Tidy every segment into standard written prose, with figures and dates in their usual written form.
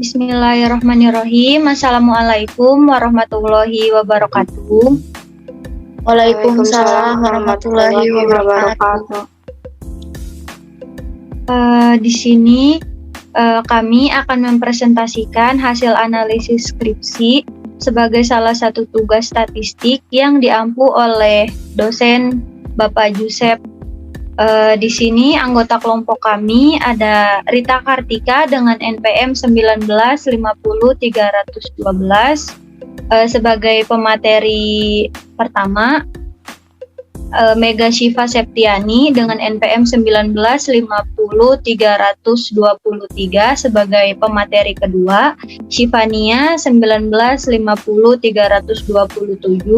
Bismillahirrahmanirrahim. Assalamualaikum warahmatullahi wabarakatuh. Waalaikumsalam warahmatullahi wabarakatuh. Di sini kami akan mempresentasikan hasil analisis skripsi sebagai salah satu tugas statistik yang diampu oleh dosen Bapak Jusep. Di sini anggota kelompok kami ada Rita Kartika dengan NPM 1950312 sebagai pemateri pertama, Mega Syifa Septiani dengan NPM 1950323 sebagai pemateri kedua, Syifania 1950327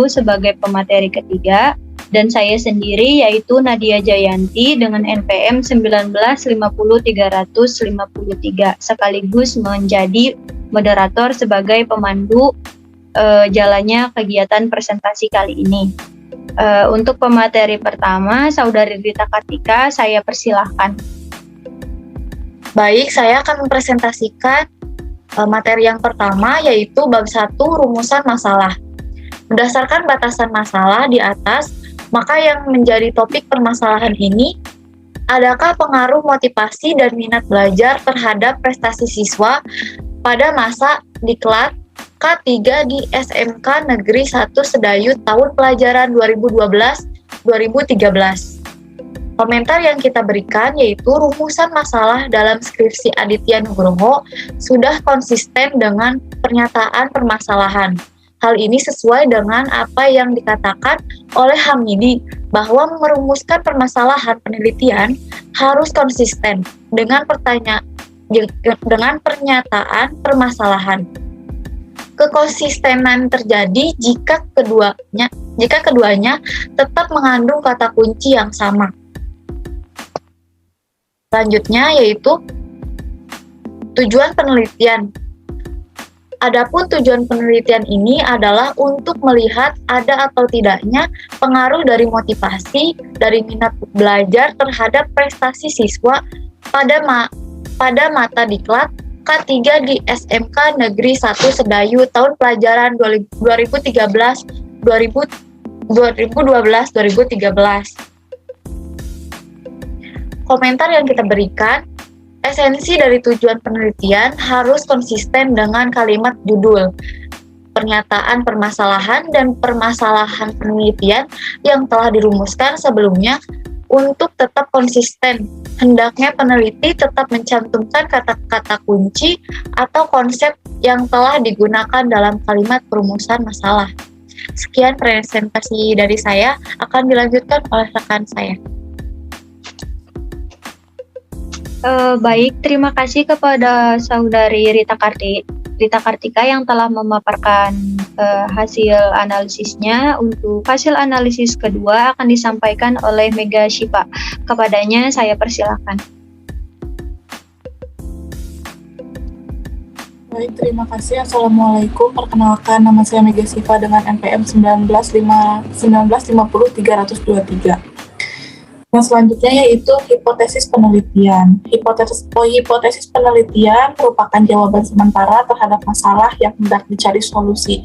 sebagai pemateri ketiga, dan saya sendiri yaitu Nadia Jayanti dengan NPM 1950353 sekaligus menjadi moderator sebagai pemandu jalannya kegiatan presentasi kali ini. Untuk pemateri pertama, Saudari Rita Kartika, saya persilahkan. Baik, saya akan mempresentasikan materi yang pertama, yaitu bab 1 rumusan masalah. Berdasarkan batasan masalah di atas, maka yang menjadi topik permasalahan ini, adakah pengaruh motivasi dan minat belajar terhadap prestasi siswa pada masa diklat K3 di SMK Negeri 1 Sedayu tahun pelajaran 2012-2013. Komentar yang kita berikan yaitu rumusan masalah dalam skripsi Aditya Nugroho sudah konsisten dengan pernyataan permasalahan. Hal ini sesuai dengan apa yang dikatakan oleh Hamidi bahwa merumuskan permasalahan penelitian harus konsisten dengan pernyataan permasalahan. Kekonsistenan terjadi jika keduanya tetap mengandung kata kunci yang sama. Selanjutnya yaitu tujuan penelitian. Adapun tujuan penelitian ini adalah untuk melihat ada atau tidaknya pengaruh dari motivasi, dari minat belajar terhadap prestasi siswa pada mata diklat K3 di SMK Negeri 1 Sedayu tahun pelajaran 2012-2013. Komentar yang kita berikan, esensi dari tujuan penelitian harus konsisten dengan kalimat judul, pernyataan permasalahan, dan permasalahan penelitian yang telah dirumuskan sebelumnya. Untuk tetap konsisten, hendaknya peneliti tetap mencantumkan kata-kata kunci atau konsep yang telah digunakan dalam kalimat perumusan masalah. Sekian presentasi dari saya, akan dilanjutkan oleh rekan saya. Baik, terima kasih kepada Saudari Rita Kartika yang telah memaparkan hasil analisisnya. Untuk hasil analisis kedua akan disampaikan oleh Mega Syifa. Kepadanya saya persilakan. Baik, terima kasih. Assalamualaikum. Perkenalkan, nama saya Mega Syifa dengan NPM 1950323. Yang selanjutnya yaitu hipotesis penelitian. Hipotesis penelitian merupakan jawaban sementara terhadap masalah yang hendak dicari solusi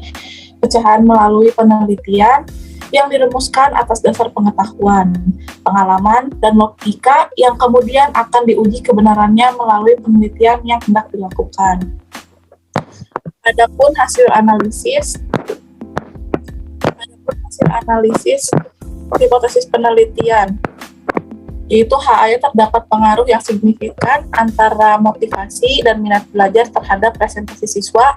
pecahan melalui penelitian yang dirumuskan atas dasar pengetahuan, pengalaman, dan logika yang kemudian akan diuji kebenarannya melalui penelitian yang hendak dilakukan. Adapun hasil analisis hipotesis penelitian, yaitu HAE terdapat pengaruh yang signifikan antara motivasi dan minat belajar terhadap presentasi siswa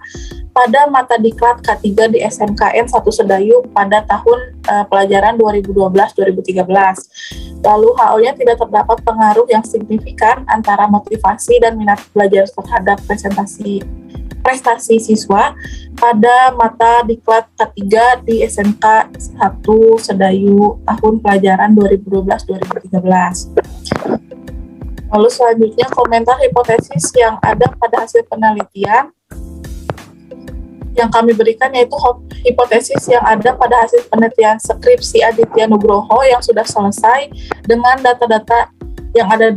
pada mata diklat K3 di SMKN 1 Sedayu pada tahun pelajaran 2012-2013. Lalu HO-nya tidak terdapat pengaruh yang signifikan antara motivasi dan minat belajar terhadap prestasi siswa pada mata diklat K3 di SMK 1 Sedayu tahun pelajaran 2012-2013. Lalu selanjutnya komentar hipotesis yang ada pada hasil penelitian yang kami berikan, yaitu hipotesis yang ada pada hasil penelitian skripsi Aditya Nugroho yang sudah selesai dengan data-data yang ada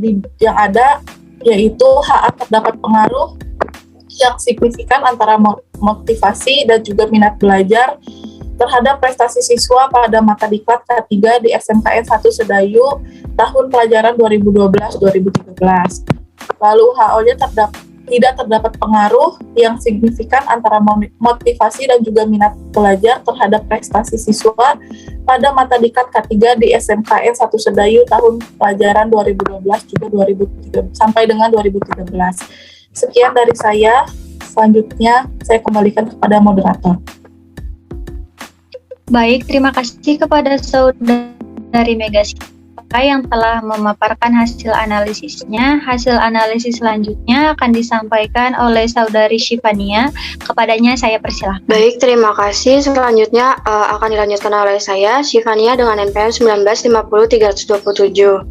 yaitu HA terdapat pengaruh yang signifikan antara motivasi dan juga minat belajar terhadap prestasi siswa pada mata diklat K3 di SMKN 1 Sedayu tahun pelajaran 2012-2013. Lalu HO-nya tidak terdapat pengaruh yang signifikan antara motivasi dan juga minat belajar terhadap prestasi siswa pada mata diklat K3 di SMKN 1 Sedayu tahun pelajaran 2012 juga 2013 sampai dengan 2013. Sekian dari saya. Selanjutnya saya kembalikan kepada moderator. Baik, terima kasih kepada Saudari Mega Siska yang telah memaparkan hasil analisisnya. Hasil analisis selanjutnya akan disampaikan oleh Saudari Syifania. Kepadanya saya persilahkan. Baik, terima kasih. Selanjutnya akan dilanjutkan oleh saya, Syifania dengan NPM 1950327.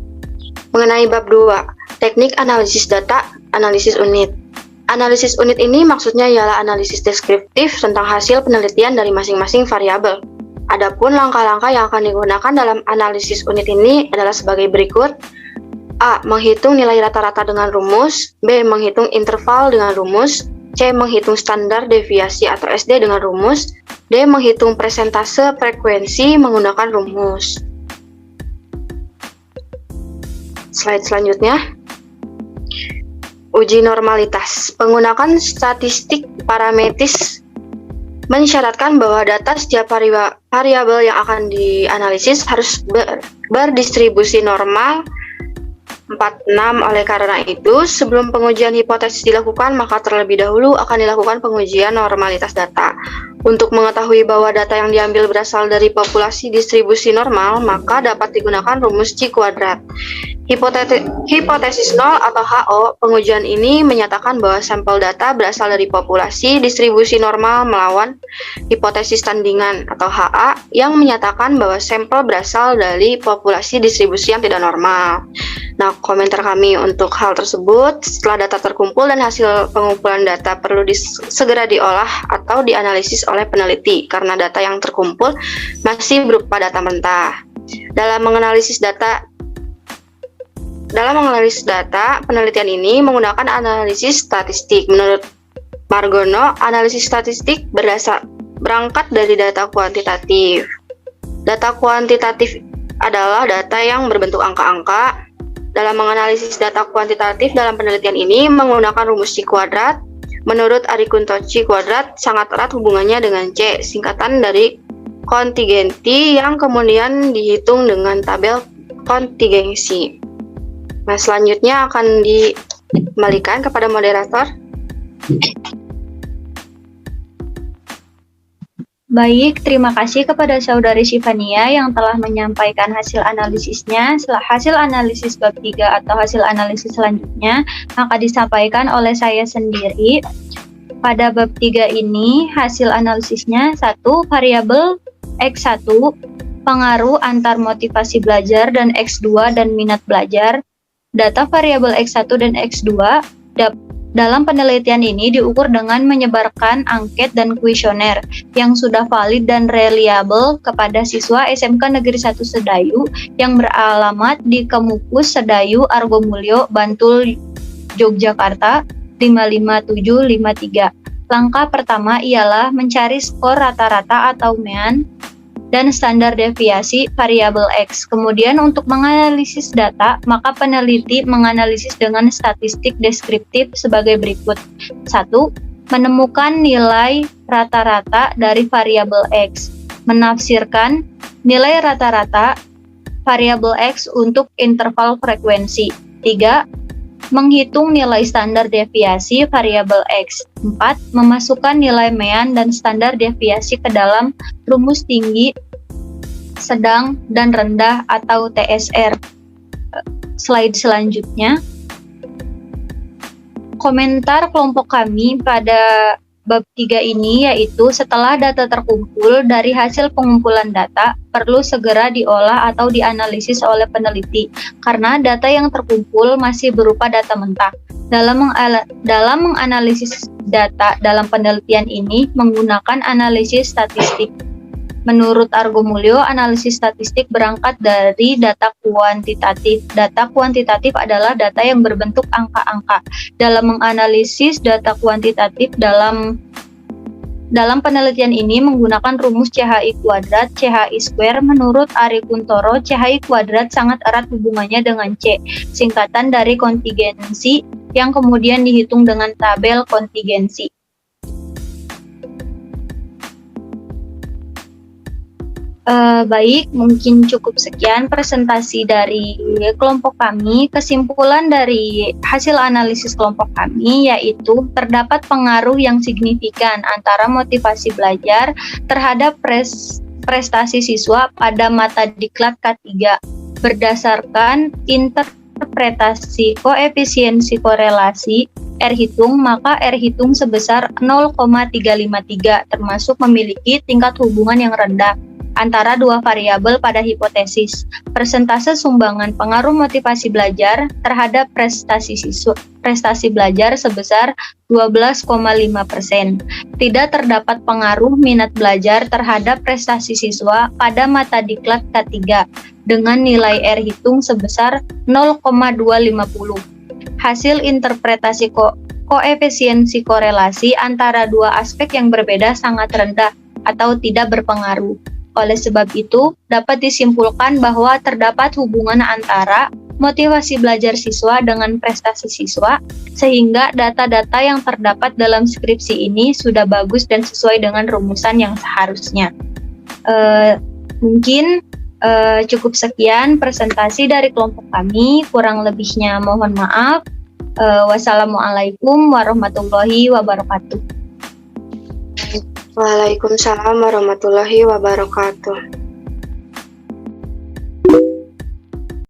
Mengenai bab 2, teknik analisis data, analisis unit. Analisis unit ini maksudnya ialah analisis deskriptif tentang hasil penelitian dari masing-masing variabel. Adapun langkah-langkah yang akan digunakan dalam analisis unit ini adalah sebagai berikut. A. Menghitung nilai rata-rata dengan rumus. B. Menghitung interval dengan rumus. C. Menghitung standar deviasi atau SD dengan rumus. D. Menghitung persentase frekuensi menggunakan rumus. Slide selanjutnya. Uji normalitas. Penggunaan statistik parametris mensyaratkan bahwa data setiap variabel yang akan dianalisis harus berdistribusi normal 46. Oleh karena itu, sebelum pengujian hipotesis dilakukan, maka terlebih dahulu akan dilakukan pengujian normalitas data. Untuk mengetahui bahwa data yang diambil berasal dari populasi distribusi normal, maka dapat digunakan rumus C kuadrat. Hipotesis nol atau HO, pengujian ini menyatakan bahwa sampel data berasal dari populasi distribusi normal melawan hipotesis tandingan atau HA yang menyatakan bahwa sampel berasal dari populasi distribusi yang tidak normal. Nah, komentar kami untuk hal tersebut, setelah data terkumpul dan hasil pengumpulan data perlu segera diolah atau dianalisis oleh peneliti karena data yang terkumpul masih berupa data mentah. Dalam menganalisis data, penelitian ini menggunakan analisis statistik. Menurut Margono, analisis statistik berangkat dari data kuantitatif. Data kuantitatif adalah data yang berbentuk angka-angka. Dalam menganalisis data kuantitatif dalam penelitian ini menggunakan rumus C kuadrat. Menurut Arikunto, C kuadrat sangat erat hubungannya dengan C, singkatan dari kontingensi yang kemudian dihitung dengan tabel kontingensi. Nah, selanjutnya akan dikembalikan kepada moderator. Baik, terima kasih kepada Saudari Syifania yang telah menyampaikan hasil analisisnya. Hasil analisis bab 3 atau hasil analisis selanjutnya akan disampaikan oleh saya sendiri. Pada bab 3 ini, hasil analisisnya 1. Variabel X1, pengaruh antar motivasi belajar dan X2 dan minat belajar. Data variabel X1 dan X2 dalam penelitian ini diukur dengan menyebarkan angket dan kuesioner yang sudah valid dan reliable kepada siswa SMK Negeri 1 Sedayu yang beralamat di Kemukus Sedayu Argomulyo, Bantul, Yogyakarta 55753. Langkah pertama ialah mencari skor rata-rata atau mean dan standar deviasi variabel X. Kemudian untuk menganalisis data, maka peneliti menganalisis dengan statistik deskriptif sebagai berikut. 1. Menemukan nilai rata-rata dari variabel X. Menafsirkan nilai rata-rata variabel X untuk interval frekuensi. 3. Menghitung nilai standar deviasi variabel X. 4. Memasukkan nilai mean dan standar deviasi ke dalam rumus tinggi, sedang, dan rendah atau TSR. Slide selanjutnya. Komentar kelompok kami pada bab 3 ini yaitu setelah data terkumpul dari hasil pengumpulan data perlu segera diolah atau dianalisis oleh peneliti karena data yang terkumpul masih berupa data mentah. Dalam menganalisis data dalam penelitian ini menggunakan analisis statistik. Menurut Argo Mulyo, analisis statistik berangkat dari data kuantitatif. Data kuantitatif adalah data yang berbentuk angka-angka. Dalam menganalisis data kuantitatif dalam penelitian ini menggunakan rumus CHI kuadrat, CHI square. Menurut Ari Kuntoro, CHI kuadrat sangat erat hubungannya dengan C, singkatan dari kontingensi, yang kemudian dihitung dengan tabel kontingensi. Baik, mungkin cukup sekian presentasi dari kelompok kami. Kesimpulan dari hasil analisis kelompok kami yaitu terdapat pengaruh yang signifikan antara motivasi belajar terhadap prestasi siswa pada mata diklat K3 berdasarkan interpretasi koefisiensi korelasi R hitung, maka R hitung sebesar 0,353 termasuk memiliki tingkat hubungan yang rendah antara dua variabel pada hipotesis. Persentase sumbangan pengaruh motivasi belajar terhadap prestasi belajar sebesar 12,5%. Tidak terdapat pengaruh minat belajar terhadap prestasi siswa pada mata diklat K3 dengan nilai R hitung sebesar 0,250. Hasil interpretasi koefisiensi korelasi antara dua aspek yang berbeda sangat rendah atau tidak berpengaruh. Oleh sebab itu, dapat disimpulkan bahwa terdapat hubungan antara motivasi belajar siswa dengan prestasi siswa, sehingga data-data yang terdapat dalam skripsi ini sudah bagus dan sesuai dengan rumusan yang seharusnya. Mungkin cukup sekian presentasi dari kelompok kami, kurang lebihnya mohon maaf. Wassalamualaikum warahmatullahi wabarakatuh. Waalaikumsalam warahmatullahi wabarakatuh.